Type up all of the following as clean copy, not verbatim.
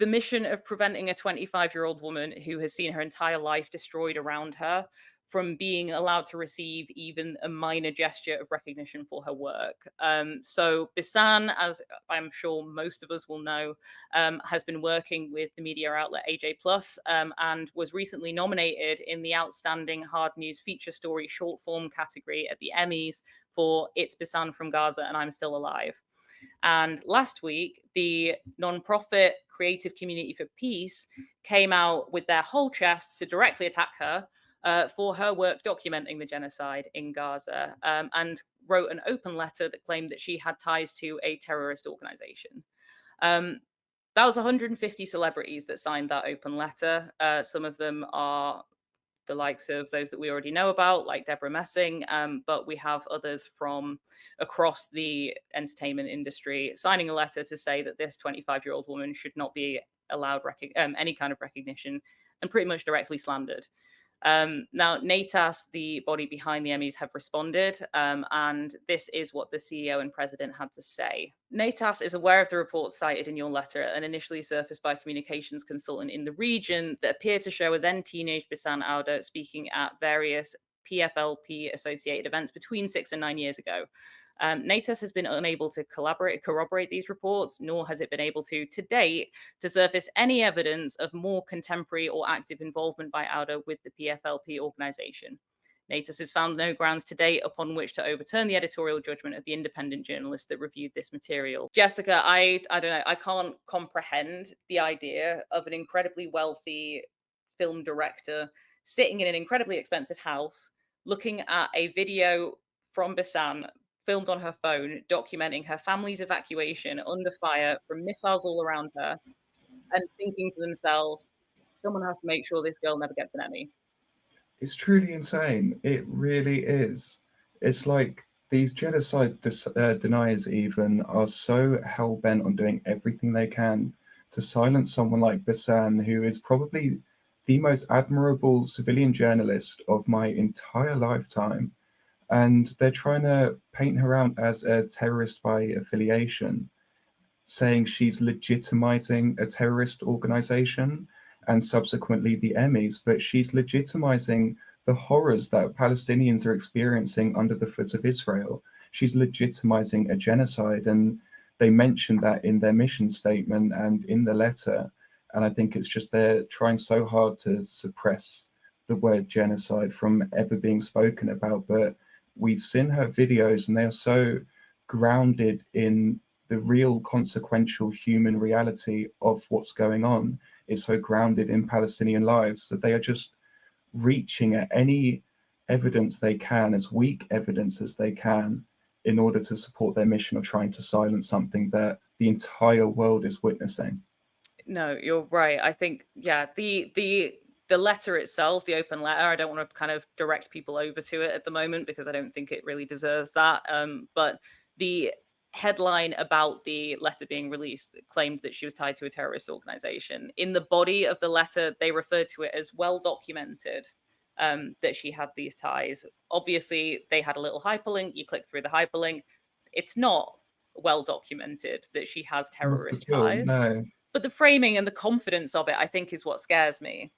the mission of preventing a 25-year-old woman who has seen her entire life destroyed around her from being allowed to receive even a minor gesture of recognition for her work. So Bisan, as I'm sure most of us will know, has been working with the media outlet AJ Plus, and was recently nominated in the Outstanding Hard News Feature Story Short Form category at the Emmys for It's Bisan from Gaza and I'm Still Alive. And last week, the nonprofit Creative Community for Peace came out with their whole chests to directly attack her for her work documenting the genocide in Gaza, and wrote an open letter that claimed that she had ties to a terrorist organization. Um, that was 150 celebrities that signed that open letter. Some of them are the likes of those that we already know about, like Deborah Messing, but we have others from across the entertainment industry signing a letter to say that this 25-year-old woman should not be allowed any kind of recognition and pretty much directly slandered. Now, NATAS, the body behind the Emmys, have responded, and this is what the CEO and president had to say. NATAS is aware of the reports cited in your letter and initially surfaced by a communications consultant in the region that appear to show a then teenage Bisan Owda speaking at various PFLP associated events between 6 and 9 years ago. NATAS has been unable to corroborate these reports, nor has it been able to date, to surface any evidence of more contemporary or active involvement by Owda with the PFLP organization. NATAS has found no grounds to date upon which to overturn the editorial judgment of the independent journalist that reviewed this material. Jessica, I don't know, I can't comprehend the idea of an incredibly wealthy film director sitting in an incredibly expensive house, looking at a video from Bisan filmed on her phone, documenting her family's evacuation under fire from missiles all around her, and thinking to themselves, someone has to make sure this girl never gets an Emmy. It's truly insane. It really is. It's like these genocide deniers even are so hell bent on doing everything they can to silence someone like Bisan, who is probably the most admirable civilian journalist of my entire lifetime. And they're trying to paint her out as a terrorist by affiliation, saying she's legitimizing a terrorist organization and subsequently the Emmys, but she's legitimizing the horrors that Palestinians are experiencing under the foot of Israel. She's legitimizing a genocide, and they mentioned that in their mission statement and in the letter. And I think it's just they're trying so hard to suppress the word genocide from ever being spoken about. But we've seen her videos, and they are so grounded in the real consequential human reality of what's going on. Is so grounded in Palestinian lives that they are just reaching at any evidence they can, as weak evidence as they can, in order to support their mission of trying to silence something that the entire world is witnessing. No, you're right. I think, yeah, the letter itself, the open letter, I don't want to kind of direct people over to it at the moment because I don't think it really deserves that. But the headline about the letter being released claimed that she was tied to a terrorist organization. In the body of the letter, they referred to it as well documented, that she had these ties. Obviously, they had a little hyperlink. You click through the hyperlink. It's not well documented that she has Not terrorist at all, ties. no. But the framing and the confidence of it, I think, is what scares me.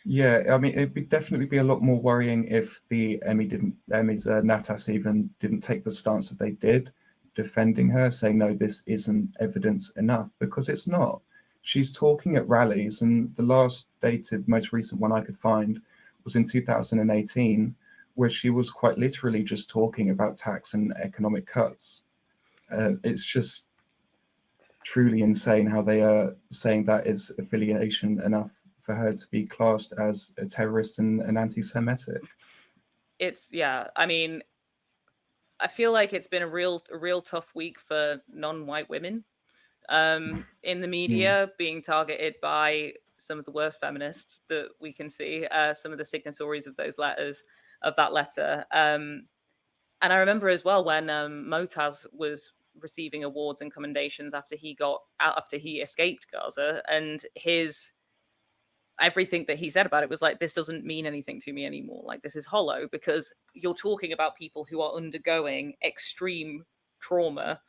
Yeah, I mean, it'd definitely be a lot more worrying if the Emmys, Natas even didn't take the stance that they did, defending her, saying, no, this isn't evidence enough, because it's not. She's talking at rallies, and the last dated, most recent one I could find was in 2018, where she was quite literally just talking about tax and economic cuts. It's just truly insane how they are saying that is affiliation enough for her to be classed as a terrorist and an anti-Semitic. It's yeah. I mean, I feel like it's been a real tough week for non-white women in the Mm. media, being targeted by some of the worst feminists that we can see. Some of the signatories of those letters, of that letter. And I remember as well when Motaz was receiving awards and commendations after he escaped Gaza, and his everything that he said about it was like, this doesn't mean anything to me anymore. Like, this is hollow because you're talking about people who are undergoing extreme trauma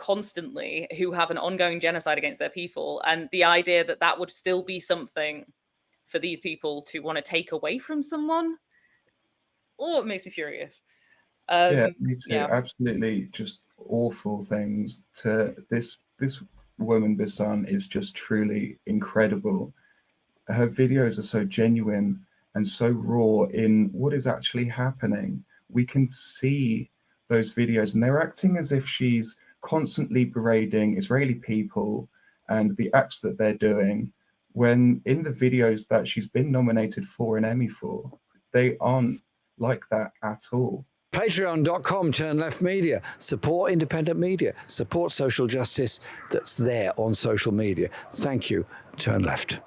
constantly who have an ongoing genocide against their people, and the idea that that would still be something for these people to want to take away from someone, oh, it makes me furious. Yeah, me too. Yeah. Absolutely, just awful things. To this woman, Bisan, is just truly incredible. Her videos are so genuine and so raw in what is actually happening. We can see those videos, and they're acting as if she's constantly berating Israeli people and the acts that they're doing, when in the videos that she's been nominated for an Emmy for, they aren't like that at all. Patreon.com, Turn Left Media. Support independent media. Support social justice that's there on social media. Thank you, Turn Left.